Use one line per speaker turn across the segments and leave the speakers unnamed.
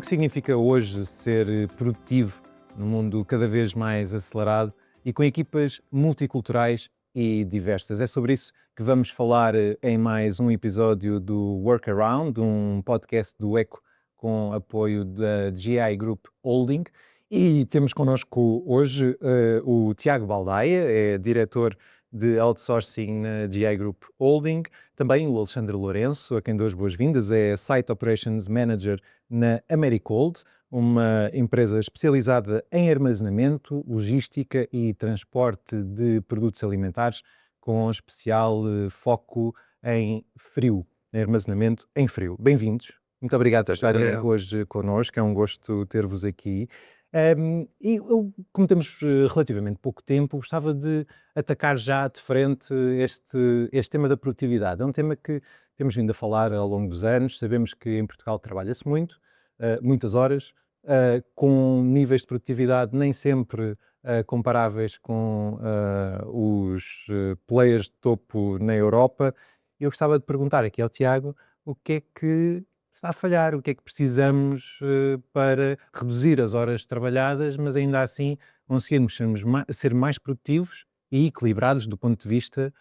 significa hoje ser produtivo num mundo cada vez mais acelerado e com equipas multiculturais e diversas? É sobre isso que vamos falar em mais um episódio do Workaround, um podcast do Eco com apoio da GI Group Holding. E temos connosco hoje o Tiago Baldaia, é diretor de outsourcing na GI Group Holding, também o Alexandre Lourenço, a quem dou as boas-vindas, é Site Operations Manager na Americold, uma empresa especializada em armazenamento, logística e transporte de produtos alimentares, com especial foco em frio, em armazenamento em frio. Bem-vindos. Muito obrigado por estarem hoje connosco, é um gosto ter-vos aqui. Como temos relativamente pouco tempo, gostava de atacar já de frente este tema da produtividade. É um tema que temos vindo a falar ao longo dos anos. Sabemos que em Portugal trabalha-se muito, muitas horas, com níveis de produtividade nem sempre comparáveis com os players de topo na Europa. Eu gostava de perguntar aqui ao Tiago o que é que está a falhar, o que é que precisamos para reduzir as horas trabalhadas, mas ainda assim conseguirmos ser mais produtivos e equilibrados do ponto de vista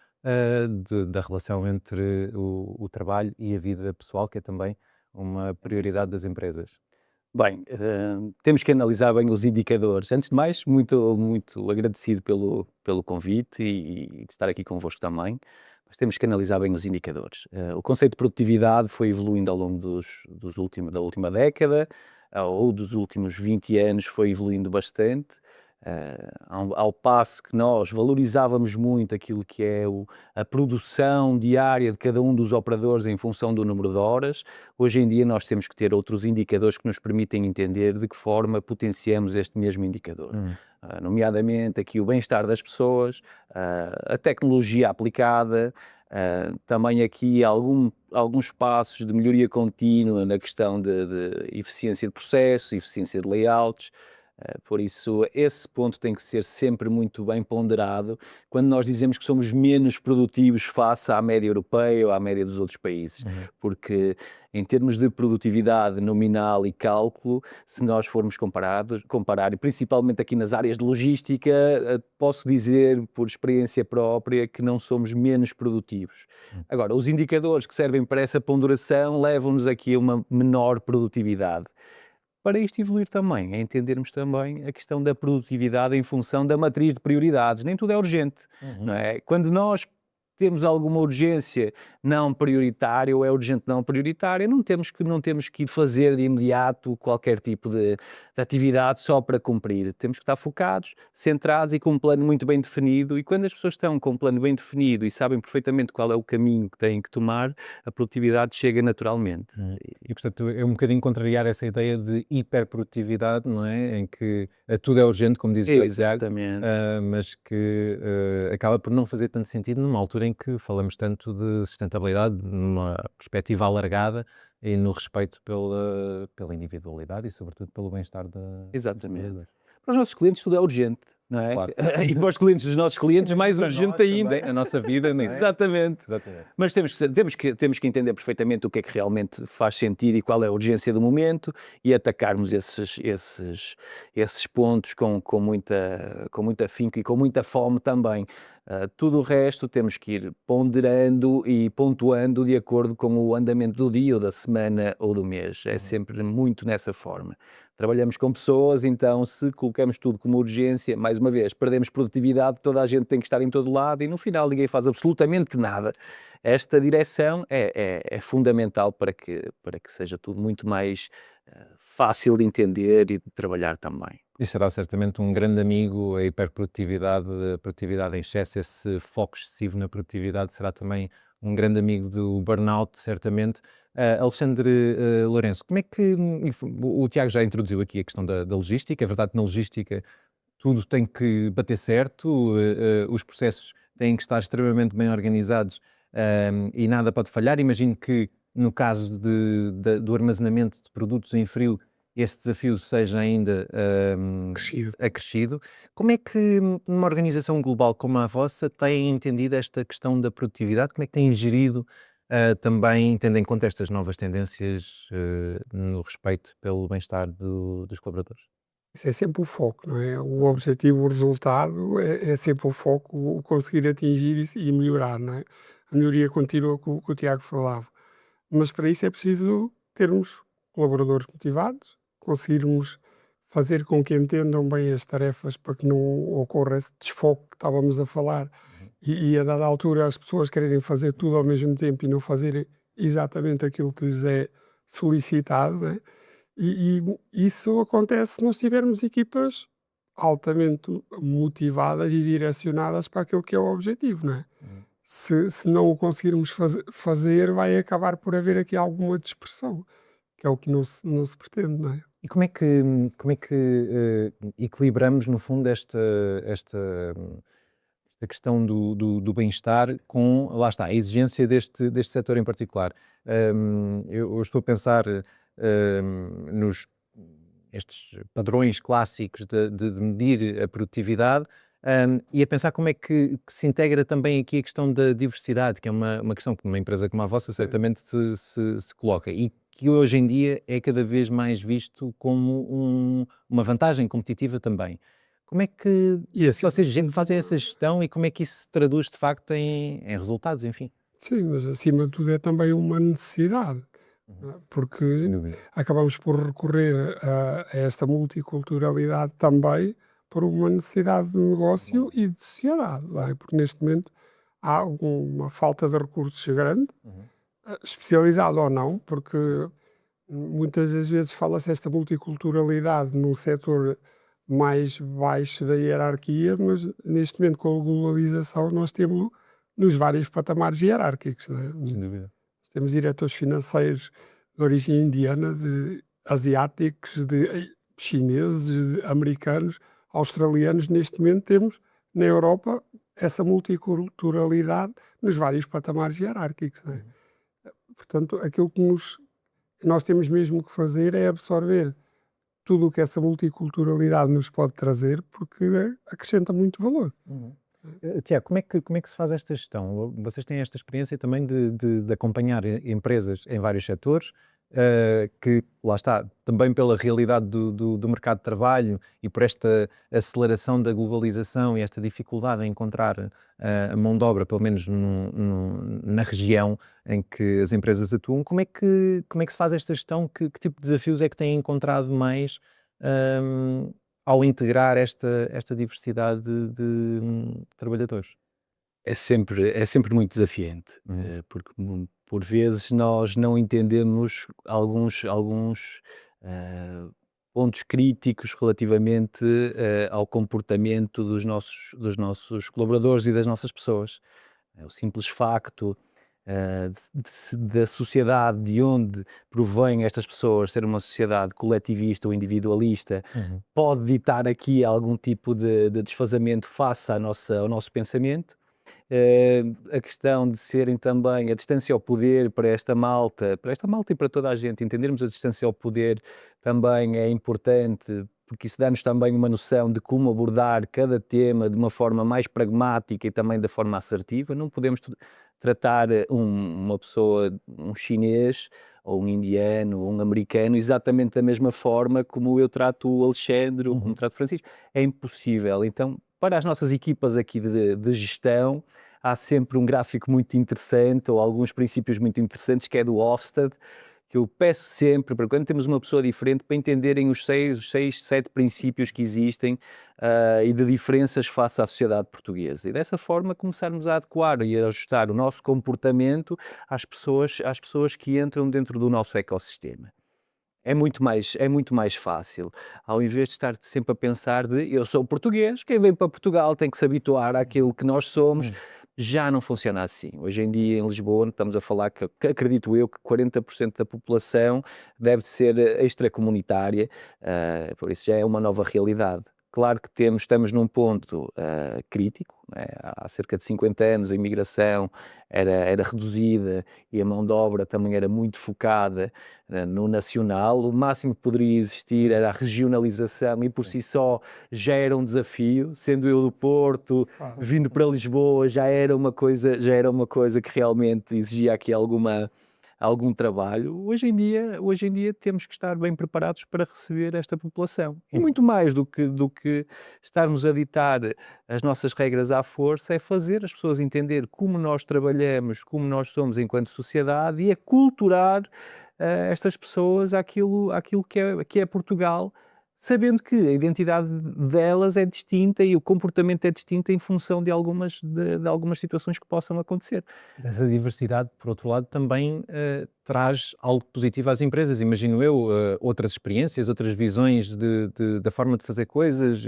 da relação entre o trabalho e a vida pessoal, que é também uma prioridade das empresas.
Bem, temos que analisar bem os indicadores. Antes de mais, muito agradecido pelo convite e de estar aqui convosco também, mas temos que analisar bem os indicadores. O conceito de produtividade foi evoluindo ao longo da última década, ou dos últimos 20 anos foi evoluindo bastante, ao passo que nós valorizávamos muito aquilo que é a produção diária de cada um dos operadores em função do número de horas. Hoje em dia nós temos que ter outros indicadores que nos permitem entender de que forma potenciamos este mesmo indicador. Nomeadamente aqui o bem-estar das pessoas, a tecnologia aplicada, também aqui alguns passos de melhoria contínua na questão de eficiência de processos, eficiência de layouts. Por isso, esse ponto tem que ser sempre muito bem ponderado quando nós dizemos que somos menos produtivos face à média europeia ou à média dos outros países. Porque, em termos de produtividade nominal e cálculo, se nós formos comparar, e principalmente aqui nas áreas de logística, posso dizer, por experiência própria, que não somos menos produtivos. Agora, os indicadores que servem para essa ponderação levam-nos aqui a uma menor produtividade. Para isto evoluir também, é entendermos também a questão da produtividade em função da matriz de prioridades. Nem tudo é urgente, não é? Quando nós temos alguma urgência não prioritária ou é urgente não prioritária, não temos que ir fazer de imediato qualquer tipo de atividade só para cumprir. Temos que estar focados, centrados e com um plano muito bem definido, e quando as pessoas estão com um plano bem definido e sabem perfeitamente qual é o caminho que têm que tomar, a produtividade chega naturalmente.
E, portanto, é um bocadinho contrariar essa ideia de hiperprodutividade, não é? Em que tudo é urgente, como dizia o Tiago,
Exatamente.
mas que acaba por não fazer tanto sentido numa altura em que falamos tanto de sustentabilidade, numa perspectiva alargada e no respeito pela individualidade e, sobretudo, pelo bem-estar dos
Exatamente.
trabalhadores.
Para os nossos clientes tudo é urgente, não é?
Claro.
E para os clientes dos nossos clientes mais
Para
urgente
nós
ainda.
também, a nossa vida, não é?
Exatamente.
Exatamente.
Mas temos que entender perfeitamente o que é que realmente faz sentido e qual é a urgência do momento e atacarmos esses pontos com muita afinco e com muita fome também. Tudo o resto temos que ir ponderando e pontuando de acordo com o andamento do dia ou da semana ou do mês. É sempre muito nessa forma. Trabalhamos com pessoas, então se colocamos tudo como urgência, mais uma vez, perdemos produtividade, toda a gente tem que estar em todo lado e no final ninguém faz absolutamente nada. Esta direção é fundamental para que seja tudo muito mais fácil de entender e de trabalhar também.
E será certamente um grande amigo a hiperprodutividade, a produtividade em excesso, esse foco excessivo na produtividade será também um grande amigo do burnout, certamente. Alexandre Lourenço, como é que o Tiago já introduziu aqui a questão da logística? É verdade que na logística tudo tem que bater certo, os processos têm que estar extremamente bem organizados, e nada pode falhar. Imagino que no caso do armazenamento de produtos em frio, esse desafio seja ainda acrescido. Como é que numa organização global como a vossa tem entendido esta questão da produtividade? Como é que tem gerido também tendo em conta estas novas tendências no respeito pelo bem-estar dos colaboradores?
Isso é sempre o foco, não é? O objetivo, o resultado é sempre o foco, o conseguir atingir isso e melhorar, não é? A melhoria contínua que o Tiago falava. Mas para isso é preciso termos colaboradores motivados, conseguirmos fazer com que entendam bem as tarefas para que não ocorra esse desfoque que estávamos a falar e a dada altura as pessoas quererem fazer tudo ao mesmo tempo e não fazerem exatamente aquilo que lhes é solicitado, não é? E isso acontece se nós tivermos equipas altamente motivadas e direcionadas para aquilo que é o objetivo, não é?
Uhum.
Se não o conseguirmos fazer, vai acabar por haver aqui alguma dispersão, que é o que não se pretende, não é?
E como é que equilibramos, no fundo, esta questão do bem-estar com, lá está, a exigência deste setor em particular? Eu estou a pensar nos estes padrões clássicos de medir a produtividade, e a pensar como é que se integra também aqui a questão da diversidade, que é uma questão que uma empresa como a vossa
Sim.
certamente se coloca e que hoje em dia é cada vez mais visto como uma vantagem competitiva também. Como é que
E assim,
vocês fazem essa gestão e como é que isso se traduz de facto em resultados, enfim?
sim, mas acima de tudo é também uma necessidade,
Uhum.
não é?
Sem
Porque
dúvida.
acabamos por recorrer a esta multiculturalidade também por uma necessidade de negócio e de sociedade, não é? Porque neste momento há uma falta de recursos grande,
Uhum.
especializado ou não, porque muitas das vezes fala-se esta multiculturalidade num setor mais baixo da hierarquia, mas neste momento com a globalização nós temos nos vários patamares hierárquicos, não é?
Sem dúvida.
Temos diretores financeiros de origem indiana, de asiáticos, de chineses, de americanos, australianos. Neste momento temos na Europa essa multiculturalidade nos vários patamares hierárquicos, não é?
Uhum.
Portanto, aquilo que nós temos mesmo que fazer é absorver tudo o que essa multiculturalidade nos pode trazer, porque acrescenta muito valor.
Uhum. Tiago, como é que se faz esta gestão? Vocês têm esta experiência também de acompanhar empresas em vários setores, que, lá está, também pela realidade do mercado de trabalho e por esta aceleração da globalização e esta dificuldade em encontrar a mão de obra, pelo menos na região em que as empresas atuam, como é que se faz esta gestão? Que tipo de desafios é que têm encontrado mais, hum, ao integrar esta diversidade de trabalhadores?
É sempre muito desafiante,
Uhum.
porque por vezes nós não entendemos alguns pontos críticos relativamente ao comportamento dos nossos colaboradores e das nossas pessoas. É o simples facto da sociedade de onde provém estas pessoas ser uma sociedade coletivista ou individualista
Uhum.
pode ditar aqui algum tipo de desfazamento face ao nosso pensamento. A questão de serem também a distância ao poder para esta malta e para toda a gente, entendermos a distância ao poder também é importante, porque isso dá-nos também uma noção de como abordar cada tema de uma forma mais pragmática e também da forma assertiva. Não podemos tratar uma pessoa, um chinês, ou um indiano, ou um americano, exatamente da mesma forma como eu trato o Alexandre, ou como
Uhum.
trato o Francisco. É impossível. Então, para as nossas equipas aqui de gestão, há sempre um gráfico muito interessante ou alguns princípios muito interessantes que é do Hofstede, que eu peço sempre, para quando temos uma pessoa diferente, para entenderem os seis, sete princípios que existem e de diferenças face à sociedade portuguesa. E dessa forma começarmos a adequar e a ajustar o nosso comportamento às pessoas que entram dentro do nosso ecossistema. É muito mais fácil, ao invés de estar sempre a pensar de eu sou português, quem vem para Portugal tem que se habituar àquilo que nós somos,
Uhum.
já não funciona assim. Hoje em dia em Lisboa estamos a falar que acredito eu que 40% da população deve ser extracomunitária, por isso já é uma nova realidade. Claro que estamos num ponto crítico, não é? Há cerca de 50 anos a imigração era reduzida e a mão de obra também era muito focada no nacional. O máximo que poderia existir era a regionalização e por si só já era um desafio. Sendo eu do Porto,
Claro.
vindo para Lisboa, já era uma coisa que realmente exigia aqui algum trabalho. Hoje em dia temos que estar bem preparados para receber esta população. E muito mais do que estarmos a ditar as nossas regras à força, é fazer as pessoas entender como nós trabalhamos, como nós somos enquanto sociedade e aculturar estas pessoas àquilo que é Portugal, sabendo que a identidade delas é distinta e o comportamento é distinto em função de algumas situações que possam acontecer.
Essa diversidade, por outro lado, também traz algo positivo às empresas, imagino eu, outras experiências, outras visões da forma de fazer coisas,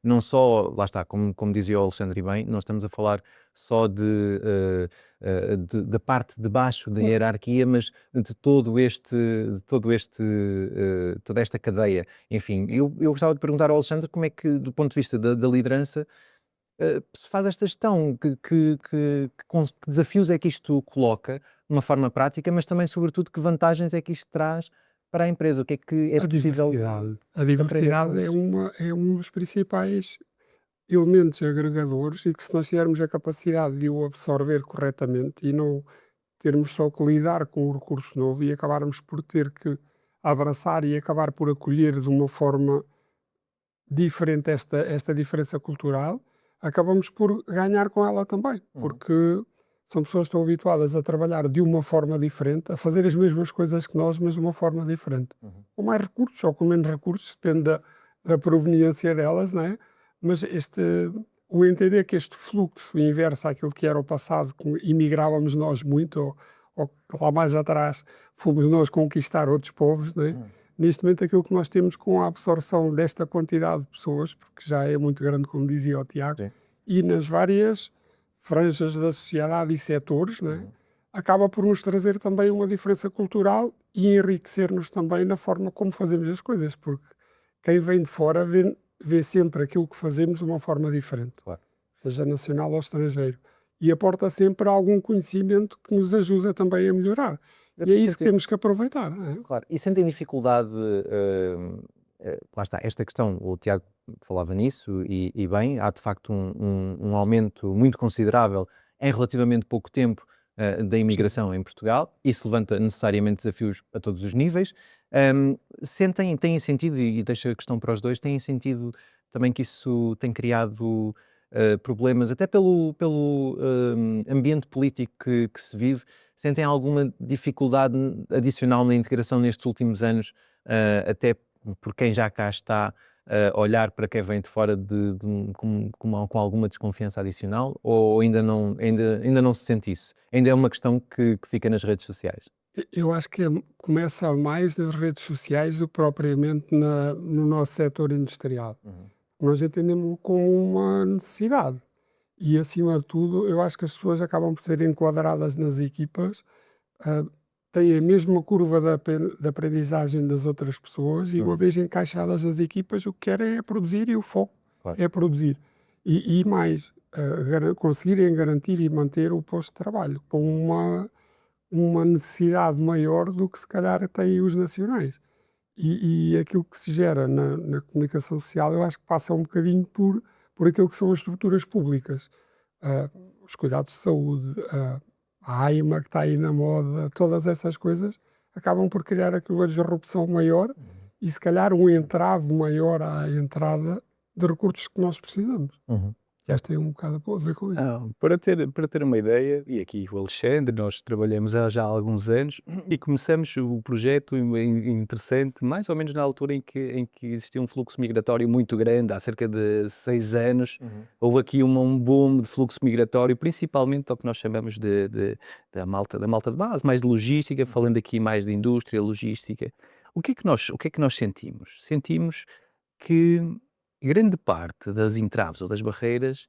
não só, lá está, como dizia o Alexandre bem, não estamos a falar só da parte de baixo da hierarquia, mas de toda esta cadeia. Enfim, eu gostava de perguntar ao Alexandre como é que, do ponto de vista da liderança, se faz esta gestão, que desafios é que isto coloca de uma forma prática, mas também, sobretudo, que vantagens é que isto traz para a empresa? O que é que é
A
possível
diversidade. A
aprender com
diversidade
isso?
é um dos principais elementos agregadores e que se nós tivermos a capacidade de o absorver corretamente e não termos só que lidar com o recurso novo e acabarmos por ter que abraçar e acabar por acolher de uma forma diferente esta diferença cultural, acabamos por ganhar com ela também, porque são pessoas que estão habituadas a trabalhar de uma forma diferente, a fazer as mesmas coisas que nós, mas de uma forma diferente. Com mais recursos ou com menos recursos, depende da proveniência delas, não é? Mas o entender que este fluxo inverso àquilo que era o passado, que imigrávamos nós muito, ou que lá mais atrás fomos nós conquistar outros povos, não é? Neste momento, aquilo que nós temos com a absorção desta quantidade de pessoas, porque já é muito grande, como dizia o Tiago,
Sim.
e nas várias franjas da sociedade e setores, não é? Acaba por nos trazer também uma diferença cultural e enriquecer-nos também na forma como fazemos as coisas, porque quem vem de fora vê sempre aquilo que fazemos de uma forma diferente,
Claro.
seja nacional ou estrangeiro, e aporta sempre algum conhecimento que nos ajuda também a melhorar. E é isso que temos que aproveitar, não é?
Claro, e sentem dificuldade, lá está, esta questão, o Tiago falava nisso e bem, há de facto um aumento muito considerável em relativamente pouco tempo da imigração em Portugal. Isso levanta necessariamente desafios a todos os níveis. Têm sentido, e deixo a questão para os dois, têm sentido também que isso tem criado problemas, até pelo ambiente político que se vive. Sentem alguma dificuldade adicional na integração nestes últimos anos, até por quem já cá está a olhar para quem vem de fora com alguma desconfiança adicional, ou ainda não se sente isso? Ainda é uma questão que fica nas redes sociais?
Eu acho que começa mais nas redes sociais do que propriamente no nosso setor industrial. Nós entendemos como uma necessidade. E, acima de tudo, eu acho que as pessoas acabam por ser enquadradas nas equipas, ah, têm a mesma curva de aprendizagem das outras pessoas e, uma vez encaixadas nas equipas, o que querem é produzir e o foco
Claro.
é produzir. E mais, conseguirem garantir e manter o posto de trabalho com uma necessidade maior do que se calhar têm os nacionais. E aquilo que se gera na comunicação social, eu acho que passa um bocadinho por aquilo que são as estruturas públicas. Ah, os cuidados de saúde, a AIMA que está aí na moda, todas essas coisas acabam por criar aqui uma disrupção maior e se calhar um entrave maior à entrada de recursos que nós precisamos. Já tem um bocado a ver com isso.
Para ter uma ideia, e aqui o Alexandre, nós trabalhamos há já alguns anos e começamos o projeto interessante, mais ou menos na altura em que existia um fluxo migratório muito grande, há cerca de 6 anos. Houve aqui um boom de fluxo migratório, principalmente ao que nós chamamos da malta de base, mais de logística, falando aqui mais de indústria, logística. O que é que nós sentimos? Sentimos que grande parte das entraves ou das barreiras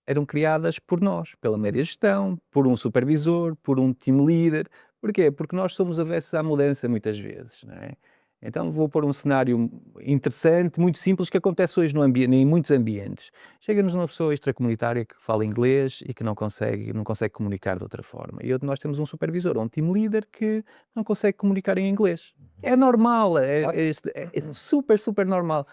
eram criadas por nós, pela média gestão, por um supervisor, por um team leader. Porquê? Porque nós somos avessos à mudança muitas vezes, não é? Então vou pôr um cenário interessante, muito simples, que acontece hoje em muitos ambientes. Chega-nos uma pessoa extracomunitária que fala inglês e que não consegue comunicar de outra forma. E nós temos um supervisor ou um team leader que não consegue comunicar em inglês. É normal, é super, super normal.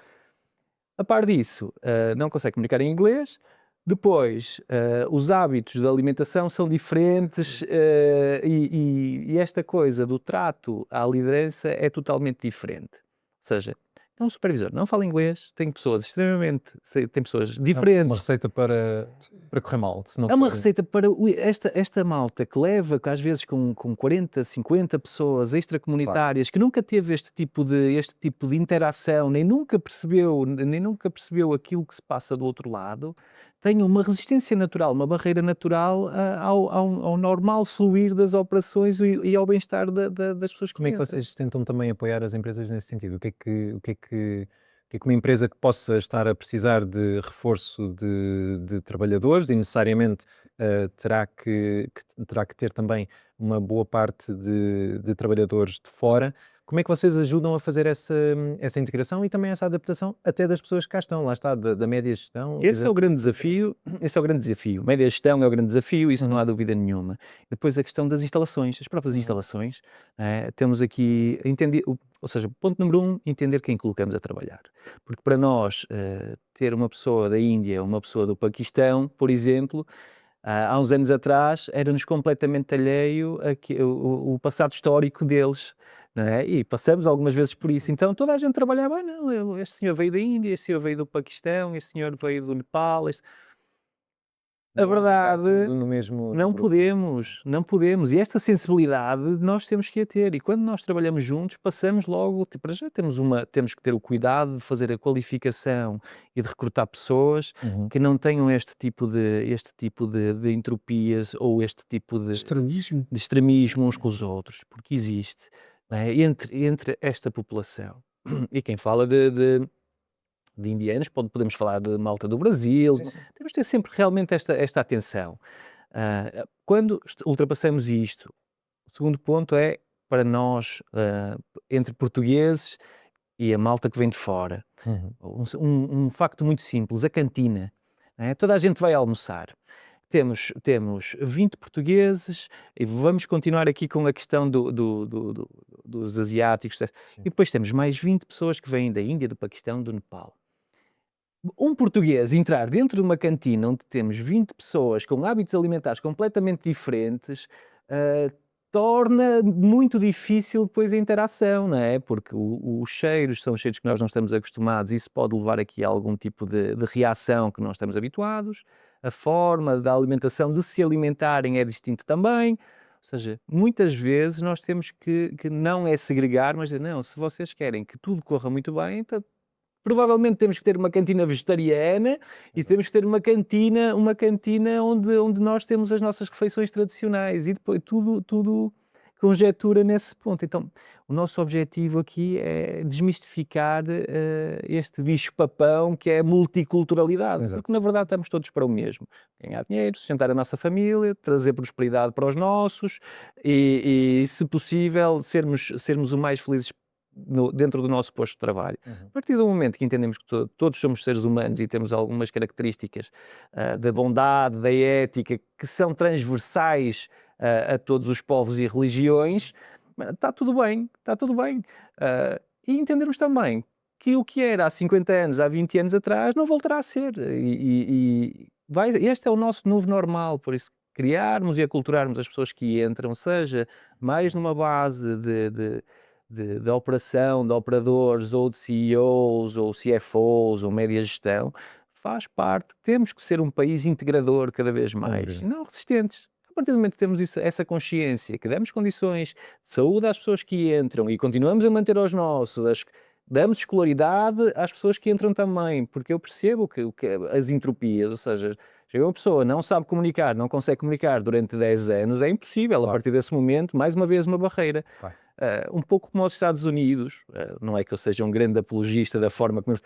A par disso, não consegue comunicar em inglês. Depois, os hábitos da alimentação são diferentes, e esta coisa do trato à liderança é totalmente diferente. Ou seja, um supervisor não fala inglês, tem pessoas
É uma
diferentes.
receita para correr mal. Se não
É uma
for-
receita para esta malta que leva, que às vezes com 40, 50 pessoas extracomunitárias, que nunca teve este tipo de interação, nem nunca percebeu aquilo que se passa do outro lado, tem uma resistência natural, uma barreira natural ao normal fluir das operações e ao bem-estar das pessoas que
Como é que
entram.
vocês tentam também apoiar as empresas nesse sentido? O que é que uma empresa que possa estar a precisar de reforço de trabalhadores e necessariamente terá que ter também uma boa parte de trabalhadores de fora, como é que vocês ajudam a fazer essa integração e também essa adaptação até das pessoas que cá estão, lá está, da média gestão?
Esse é o grande desafio, Média gestão é o grande desafio, isso não há dúvida nenhuma. Depois a questão das instalações, as próprias instalações, temos aqui, ou seja, ponto número 1, entender quem colocamos a trabalhar. Porque para nós, ter uma pessoa da Índia, uma pessoa do Paquistão, por exemplo, há uns anos atrás, era-nos completamente alheio o passado histórico deles, não é? E passamos algumas vezes por isso. Então toda a gente trabalhava, não, este senhor veio da Índia, este senhor veio do Paquistão, este senhor veio do Nepal. A verdade,
No mesmo
não
grupo.
podemos. E esta sensibilidade nós temos que a ter. E quando nós trabalhamos juntos, passamos logo, para já temos que ter o cuidado de fazer a qualificação e de recrutar pessoas que não tenham este tipo de entropias ou este tipo de
Extremismo.
extremismo uns com os outros, porque existe, não é? Entre esta população. E quem fala de indianos, podemos falar de malta do Brasil, temos de ter sempre realmente esta atenção. Quando ultrapassamos isto, o segundo ponto é para nós, entre portugueses e a malta que vem de fora. Um facto muito simples, a cantina. Toda a gente vai almoçar. Temos 20 portugueses e vamos continuar aqui com a questão dos asiáticos. E depois temos mais 20 pessoas que vêm da Índia, do Paquistão, do Nepal. Um português entrar dentro de uma cantina onde temos 20 pessoas com hábitos alimentares completamente diferentes, torna muito difícil depois a interação, não é? Porque os cheiros são cheiros que nós não estamos acostumados e isso pode levar aqui a algum tipo de reação que não estamos habituados. A forma da alimentação, de se alimentarem é distinto também. Ou seja, muitas vezes nós temos que não é segregar, mas dizer, não, se vocês querem que tudo corra muito bem, então provavelmente temos que ter uma cantina vegetariana e temos que ter uma cantina onde nós temos as nossas refeições tradicionais e depois tudo conjetura nesse ponto. Então, o nosso objetivo aqui é desmistificar este bicho-papão que é a multiculturalidade, porque na verdade estamos todos para o mesmo. Ganhar dinheiro, sustentar a nossa família, trazer prosperidade para os nossos e se possível, sermos o mais felizes dentro do nosso posto de trabalho. A partir do momento que entendemos que todos somos seres humanos e temos algumas características da bondade, da ética, que são transversais a todos os povos e religiões, está tudo bem, está tudo bem. E entendermos também que o que era há 50 anos, há 20 anos atrás, não voltará a ser. Este é o nosso novo normal, por isso criarmos e aculturarmos as pessoas que entram, seja mais numa base de operação, de operadores, ou de CEOs, ou CFOs, ou média gestão, faz parte. Temos que ser um país integrador cada vez mais, e não resistentes. A partir do momento que temos essa consciência, que damos condições de saúde às pessoas que entram e continuamos a manter os nossos, damos escolaridade às pessoas que entram também, porque eu percebo que as entropias, ou seja, chega uma pessoa, não sabe comunicar, não consegue comunicar durante 10 anos, é impossível. Claro. A partir desse momento, mais uma vez, uma barreira. Um pouco como os Estados Unidos, não é que eu seja um grande apologista da forma como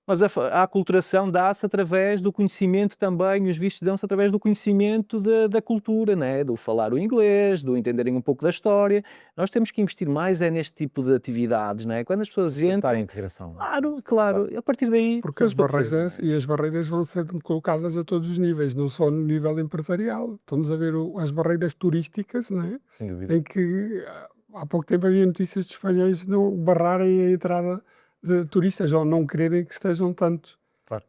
Mas a aculturação dá-se através do conhecimento também, os vistos dão-se através do conhecimento da cultura, né? Do falar o inglês, do entenderem um pouco da história. Nós temos que investir mais neste tipo de atividades, né? Quando as pessoas
Facilitar a
entram,
integração.
claro, a partir daí...
Porque as
tudo para
barreiras, e as barreiras vão ser colocadas a todos os níveis, não só no nível empresarial. Estamos a ver as barreiras turísticas, não é?
Sem dúvida.
Em que há pouco tempo havia notícias de espanhóis não barrarem a entrada de turistas ou não quererem que estejam tantos.
Claro.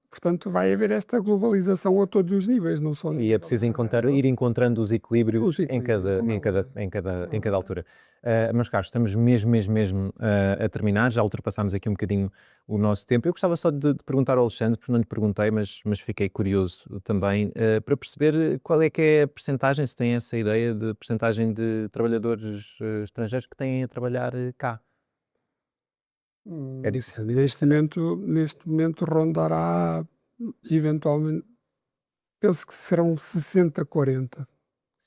Portanto, vai haver esta globalização a todos os níveis, não só no
E é
nível
preciso
empresarial.
ir encontrando os equilíbrios
Os equilíbrios, como é óbvio.
em cada altura. Meus caros, estamos mesmo a terminar, já ultrapassámos aqui um bocadinho o nosso tempo. Eu gostava só de perguntar ao Alexandre, porque não lhe perguntei, mas fiquei curioso também, para perceber qual é que é a percentagem, se tem essa ideia de percentagem de trabalhadores estrangeiros que têm a trabalhar cá. É disso?
Neste momento rondará eventualmente, penso que serão 60-40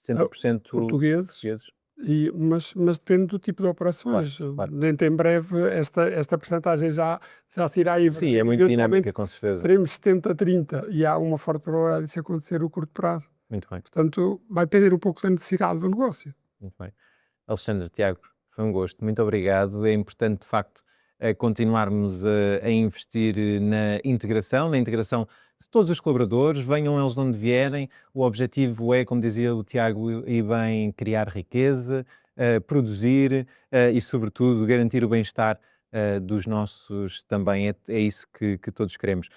60%
portugueses,
portugueses?
mas depende do tipo de operações.
Claro.
Dentro em breve esta percentagem já se irá inverter.
Sim, é muito
Eventualmente
dinâmica, com certeza.
teremos 70-30 e há uma forte probabilidade disso acontecer no curto prazo.
Muito bem.
Portanto, vai depender um pouco da necessidade do negócio.
Muito bem. Alexandre, Tiago, foi um gosto, muito obrigado. É importante, de facto, continuarmos a investir na integração de todos os colaboradores, venham eles de onde vierem. O objetivo é, como dizia o Tiago, e bem, criar riqueza, produzir e, sobretudo, garantir o bem-estar dos nossos também. É isso que todos queremos.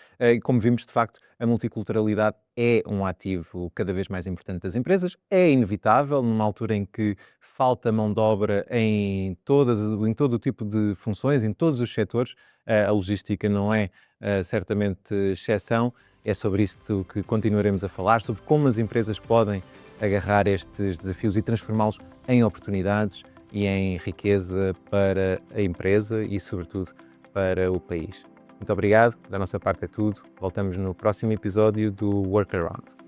Como vimos, de facto, a multiculturalidade é um ativo cada vez mais importante das empresas. É inevitável, numa altura em que falta mão de obra em todo o tipo de funções, em todos os setores. A logística não é certamente exceção. É sobre isso que continuaremos a falar, sobre como as empresas podem agarrar estes desafios e transformá-los em oportunidades e em riqueza para a empresa e, sobretudo, para o país. Muito obrigado, da nossa parte é tudo. Voltamos no próximo episódio do Workaround.